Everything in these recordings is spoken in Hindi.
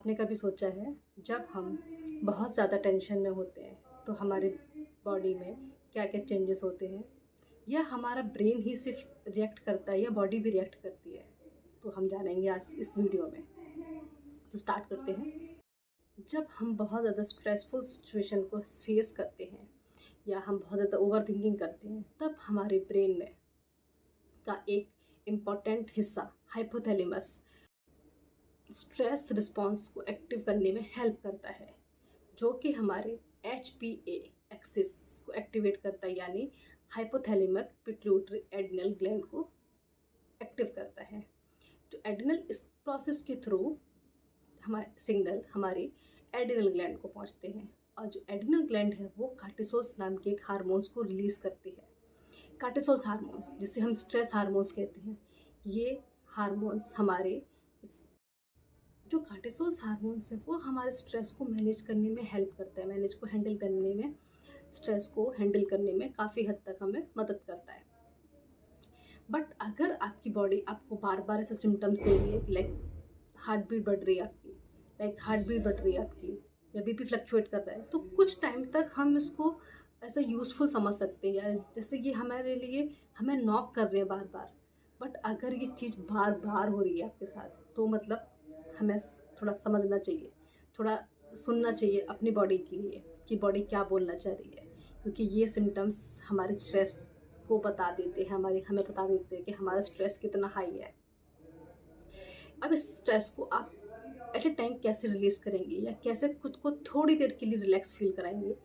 आपने कभी सोचा है जब हम बहुत ज़्यादा टेंशन में होते हैं तो हमारे बॉडी में क्या क्या चेंजेस होते हैं, या हमारा ब्रेन ही सिर्फ रिएक्ट करता है या बॉडी भी रिएक्ट करती है? तो हम जानेंगे आज इस वीडियो में। तो स्टार्ट करते हैं। जब हम बहुत ज़्यादा स्ट्रेसफुल सिचुएशन को फेस करते हैं या हम बहुत ज़्यादा ओवर थिंकिंग करते हैं, तब हमारे ब्रेन में का एक इम्पॉर्टेंट हिस्सा हाइपोथैलेमस स्ट्रेस रिस्पॉन्स को एक्टिव करने में हेल्प करता है, जो कि हमारे HPA एक्सिस को एक्टिवेट करता है, यानी हाइपोथैलेमिक पिट्यूटरी एड्रिनल ग्लैंड को एक्टिव करता है। तो एड्रिनल इस प्रोसेस के थ्रू हमारे सिग्नल हमारी एड्रिनल ग्लैंड को पहुंचते हैं, और जो एड्रिनल ग्लैंड है वो कार्टिसोल नाम के एक हार्मोन्स को रिलीज करती है। कार्टिसोल हार्मोन्स, जिसे हम स्ट्रेस हार्मोन्स कहते हैं, ये हार्मोन्स हमारे जो कार्टिसोल हार्मोन्स है वो हमारे स्ट्रेस को मैनेज करने में हेल्प करता है, मैनेज को हैंडल करने में, स्ट्रेस को हैंडल करने में काफ़ी हद तक हमें मदद करता है। बट अगर आपकी बॉडी आपको बार बार ऐसे सिम्टम्स दे रही है कि लाइक हार्ट बीट बढ़ रही है आपकी, या BP फ्लक्चुएट कर रहा है, तो कुछ टाइम तक हम इसको ऐसा यूज़फुल समझ सकते हैं, या जैसे कि हमारे लिए हमें नॉक कर रहे हैं बार बार। बट अगर ये चीज़ बार बार हो रही है आपके साथ, तो मतलब हमें थोड़ा समझना चाहिए, थोड़ा सुनना चाहिए अपनी बॉडी के लिए कि बॉडी क्या बोलना चाह रही है, क्योंकि ये सिम्टम्स हमारे स्ट्रेस को बता देते हैं, हमें बता देते हैं कि हमारा स्ट्रेस कितना हाई है। अब इस स्ट्रेस को आप एट ए टाइम कैसे रिलीज करेंगे, या कैसे खुद को थोड़ी देर के लिए रिलैक्स फील कराएंगे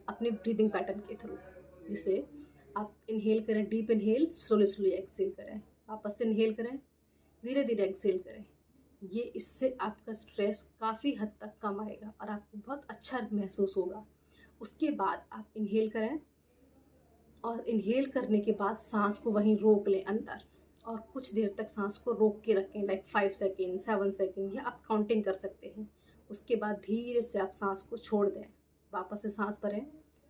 अपने ब्रीदिंग पैटर्न के थ्रू। जिसे आप इनहेल करें, deep inhale, slowly slowly exhale करें, वापस से इनहेल करें, धीरे धीरे एक्सेल करें। ये इससे आपका स्ट्रेस काफ़ी हद तक कम आएगा और आपको बहुत अच्छा महसूस होगा। उसके बाद आप इनहेल करें, और इनहेल करने के बाद सांस को वहीं रोक लें अंदर, और कुछ देर तक सांस को रोक के रखें, लाइक 5 सेकेंड, 7 सेकेंड, या आप काउंटिंग कर सकते हैं। उसके बाद धीरे से आप सांस को छोड़ दें, वापस से सांस भरें,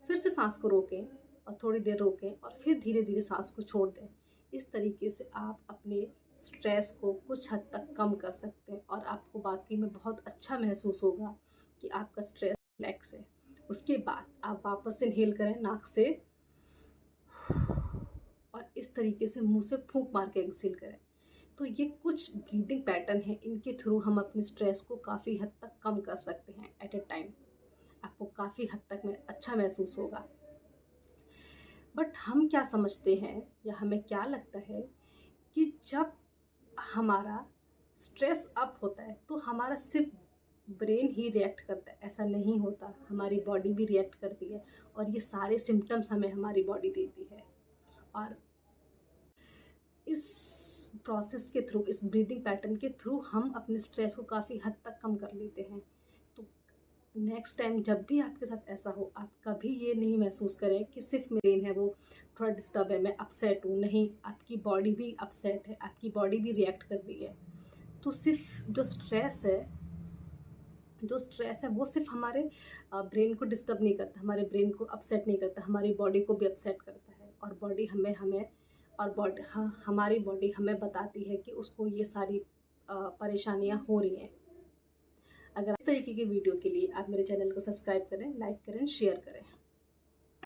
फिर से सांस को रोकें और थोड़ी देर रोकें, और फिर धीरे धीरे सांस को छोड़ दें। इस तरीके से आप अपने स्ट्रेस को कुछ हद तक कम कर सकते हैं, और आपको बाकी में बहुत अच्छा महसूस होगा कि आपका स्ट्रेस रिलैक्स है। उसके बाद आप वापस से इनहेल करें नाक से, और इस तरीके से मुंह से फूंक मार के एक्सहेल करें। तो ये कुछ ब्रीदिंग पैटर्न है, इनके थ्रू हम अपने स्ट्रेस को काफ़ी हद तक कम कर सकते हैं एट ए टाइम। आपको काफ़ी हद तक में अच्छा महसूस होगा। बट हम क्या समझते हैं, या हमें क्या लगता है कि जब हमारा स्ट्रेस अप होता है तो हमारा सिर्फ ब्रेन ही रिएक्ट करता है। ऐसा नहीं होता, हमारी बॉडी भी रिएक्ट करती है, और ये सारे सिम्टम्स हमें हमारी बॉडी देती है। और इस प्रोसेस के थ्रू, इस ब्रीदिंग पैटर्न के थ्रू हम अपने स्ट्रेस को काफ़ी हद तक कम कर लेते हैं। तो नेक्स्ट टाइम जब भी आपके साथ ऐसा हो, आप कभी ये नहीं महसूस करें कि सिर्फ ब्रेन है वो थोड़ा डिस्टर्ब है, मैं अपसेट हूँ। नहीं, आपकी बॉडी भी अपसेट है, आपकी बॉडी भी रिएक्ट कर रही है। तो सिर्फ जो स्ट्रेस है वो सिर्फ हमारे ब्रेन को डिस्टर्ब नहीं करता, हमारे ब्रेन को अपसेट नहीं करता, हमारी बॉडी को भी अपसेट करता है। और बॉडी हमारी बॉडी हमें बताती है कि उसको ये सारी परेशानियां हो रही हैं। अगर इस तरीके की वीडियो के लिए आप मेरे चैनल को सब्सक्राइब करें, लाइक करें, शेयर करें।